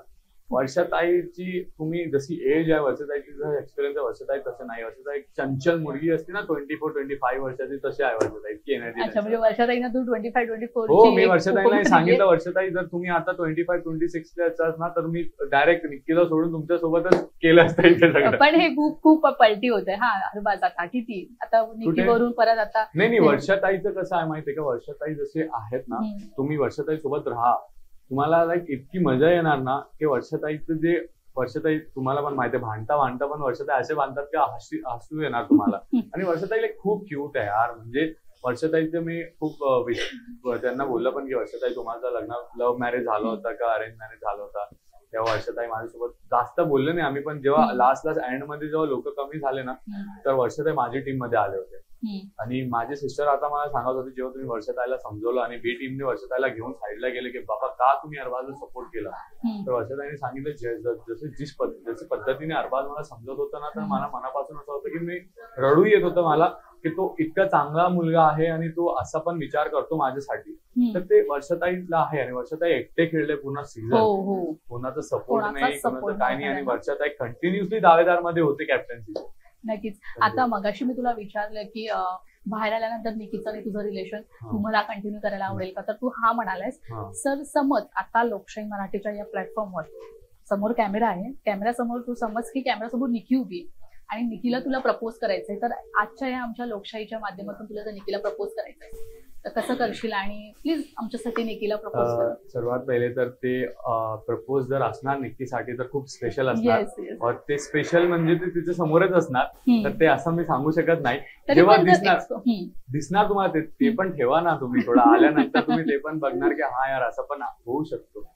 वर्षाताईची तुम्ही जशी एज आहे, वर्षाताईची जसं एक्सपिरियन्स आहे, वर्षाताई तसं नाही. वर्षाताई चंचल मुलगी असते ना, 24-25 वर्षाची, तशी आहे वर्षाताई. इतकी एनर्जी. म्हणजे वर्षाताईना तू 25-24? हो, मी वर्षाताईला सांगितलं, वर्षाताई जर तुम्ही आता 25-26 असाल ना, तर मी डायरेक्ट निक्कीला सोडून तुमच्या सोबतच केलं असतं इथे सगळं. पण हे खूप पलटी होते. हा अरबाज आता किती, आता निक्कीवरून परत आता नाही. वर्षाताईचं कसं आहे माहितीये का, वर्षाताई जसे आहेत ना, तुम्ही वर्षाताई सोबत राहा, तुम्हाला लाईक इतकी मजा येणार ना, की वर्षाताई तुम्हाला पण माहिती आहे, भांडता पण वर्षाताई असे बांधतात की हसू येणार तुम्हाला. आणि वर्षाताई खूप क्यूट आहे यार. म्हणजे वर्षाताईचं मी खूप त्यांना बोललं पण की वर्षाताई तुम्हाला लव्ह मॅरेज झालं होतं का अरेंज मॅरेज झालं होता? तेव्हा वर्षाताई माझ्यासोबत जास्त बोलले नाही आम्ही, पण जेव्हा लास्ट एंड मध्ये जेव्हा लोक कमी झाले ना, तर वर्षाताई माझी टीम मध्ये आले होते. आणि माझे सिस्टर आता मला सांगत होते, जेव्हा तुम्ही वर्षाताईला समजवलं आणि बी टीमने वर्षाताईला घेऊन साईडला गेले की बाबा का तुम्ही अरबाजला सपोर्ट केला, तर वर्षाताईने सांगितलं जशी पद्धतीने अरबाज मला समजत होता ना, तर मला मनापासून असं होतं की मी रडू येत होतं मला, की तो इतका चांगला मुलगा आहे आणि तो असा पण विचार करतो माझ्यासाठी. तर ते वर्षाताईला आहे. आणि वर्षाताई एकटे खेळले पूर्ण सीझन, कोणाचा सपोर्ट नाही, कोणाचं काय नाही. आणि वर्षाताई कंटिन्युअसली दावेदार मध्ये होते कॅप्टन्सी. नक्कीच. आता मगाशी मी तुला विचारलं की बाहेर आल्यानंतर निकीचं आणि तुझं रिलेशन तुम्हाला कंटिन्यू करायला आवडेल का, तर तू हा म्हणालास. सर समज आता लोकशाही मराठीच्या या प्लॅटफॉर्मवर समोर कॅमेरा आहे, कॅमेरा समोर तू समज की कॅमेरा समोर निकी उभी आहे आणि निकीला तुला प्रपोज करायचंय, तर आजच्या या आमच्या लोकशाहीच्या माध्यमातून तुला जर निकीला प्रपोज करायचंय तर कसं करशील आणि प्लीज आमच्यासाठी निकीला प्रपोज कर. सर्वात पहिले तर ते प्रपोज जर असणार निकीसाठी तर खूप स्पेशल असणार. और ते स्पेशल म्हणजे ते तिच्या समोरच असणार, तर ते असं मी सांगू शकत नाही. जेव्हा दिसणार तुम्हाला ते पण ठेवा ना तुम्ही, थोडं आल्यानंतर तुम्ही ते पण बघणार की हा यार असं पण होऊ शकतो.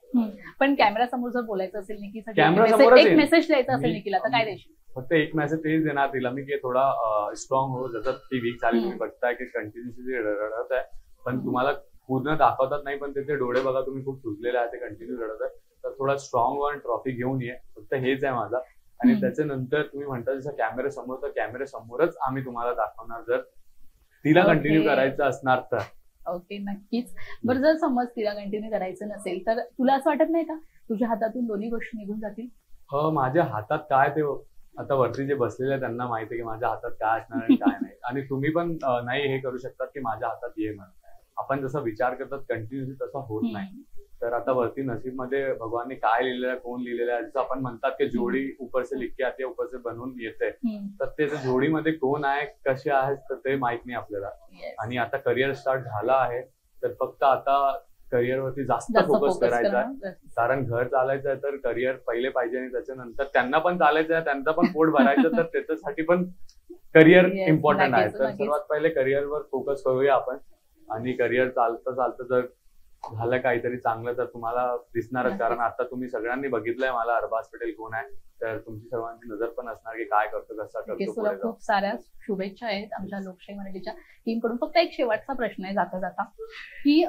पण कॅमेरा समोर जर बोलायचं असेल निकीसाठी, एक मेसेज द्यायचा असेल निकीला तर काय देशील? फक्त एक मेसेज तेच देणार तिला मी की थोडा स्ट्रॉंग हो. जसं ती वीक झाली तुम्ही बघताय की कंटिन्युअसली रडत आहे, पण तुम्हाला पूर्ण दाखवतात नाही, पण त्याचे डोळे बघा तुम्ही खूप सुजलेले आहे, ते कंटिन्यू रडत आहे. तर थोडा स्ट्रॉंग वन ट्रॉफी घेऊन ये, फक्त हेच आहे माझा. आणि त्याच्यानंतर तुम्ही म्हणता जसं कॅमेरा समोर, तर कॅमेरा समोरच आम्ही तुम्हाला दाखवणार जर तिला कंटिन्यू करायचं असणार तर. ओके, नक्कीच. बरं, जर समज तिला कंटिन्यू करायचं नसेल तर तुला असं वाटत नाही का तुझ्या हातातून दोन्ही गोष्टी निघून जातील? माझ्या हातात काय ते आता वरती जे बसलेले आहे त्यांना माहिती आहे की माझ्या हातात काय असणार आणि काय नाही. आणि तुम्ही पण नाही हे करू शकतात की माझ्या हातात ये म्हणून. आपण जसा विचार करतात कंटिन्युअसली तसा होत नाही. तर आता वरती नसीबमध्ये भगवानने काय लिहिलेलं आहे, कोण लिहिलेलं आहे, जसं आपण म्हणतात की जोडी ऊपर से लिख के आते ऊपर से बनवून येते, तर ते जोडीमध्ये कोण आहे, कसे आहेत, तर ते माहित नाही आपल्याला. आणि आता करिअर स्टार्ट झाला आहे, तर फक्त आता करिअरवरती जास्त फोकस करायचा आहे. कारण घर चालायचं आहे तर करिअर पहिले पाहिजे, आणि त्याच्यानंतर त्यांना पण चालायचं आहे, त्यांचं पण पोट भरायचं, तर त्याच्यासाठी पण करिअर इम्पॉर्टंट आहे. तर सर्वात पहिले करिअरवर फोकस करूया आपण. आणि करिअर चालतं चालतं जर झालं काहीतरी चांगलं तर तुम्हाला दिसणारच. कारण आता तुम्ही सगळ्यांनी बघितलंय मला अरबाज पटेल कोण आहे, तर तुमची सर्वांची नजर पण असणार की काय करतो, कसा करतो. खूप साऱ्या शुभेच्छा आहेत आमच्या लोकशाही मराठीच्या टीम कडून. फक्त एक शेवटचा प्रश्न आहे जाता जाता, की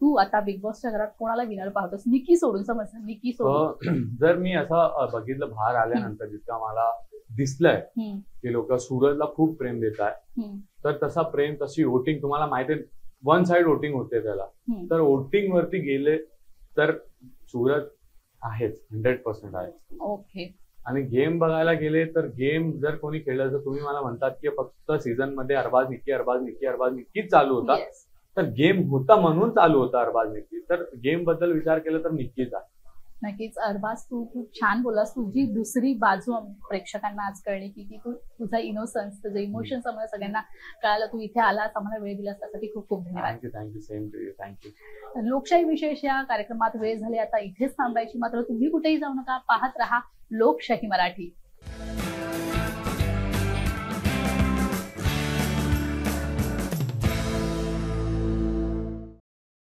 तू आता बिग बॉसच्या घरात कोणाला विनर पाहतोस, निकी सोडून? समज निकी सोडून जर मी असं बघितलं बाहेर आल्यानंतर, जितका मला दिसलंय की लोक सूरजला खूप प्रेम देत आहे, तर तसा प्रेम, तशी वोटिंग तुम्हाला माहिती आहे, वन साइड वोटिंग होते त्याला. तर वोटिंग वरती गेले तर सूरज आहेच, 100% आहे. ओके. आणि गेम बघायला गेले तर गेम जर कोणी खेळलं, तर तुम्ही मला म्हणतात की फक्त सीझन मध्ये अरबाज निक्कीच चालू होता, तर गेम होता म्हणून चालू होता अरबाज निक्की. तर गेम बद्दल विचार केला तर निक्कीच आहे. नक्कीच. अरबाज, तू खूप छान बोललास. तुझी दुसरी बाजू प्रेक्षकांना आज कळली की तू तुझा इनोसन्स, तुझे इमोशन्स आम्हाला सगळ्यांना कळालं. तू इथे आलास, आम्हाला वेळ दिलास, त्यासाठी खूप खूप धन्यवाद. Thank you. Same to you. Thank you. लोकशाही विशेष या कार्यक्रमात वेळ झाली आता इथेच थांबायची, मात्र तुम्ही कुठेही जाऊ नका. पाहत रहा लोकशाही मराठी.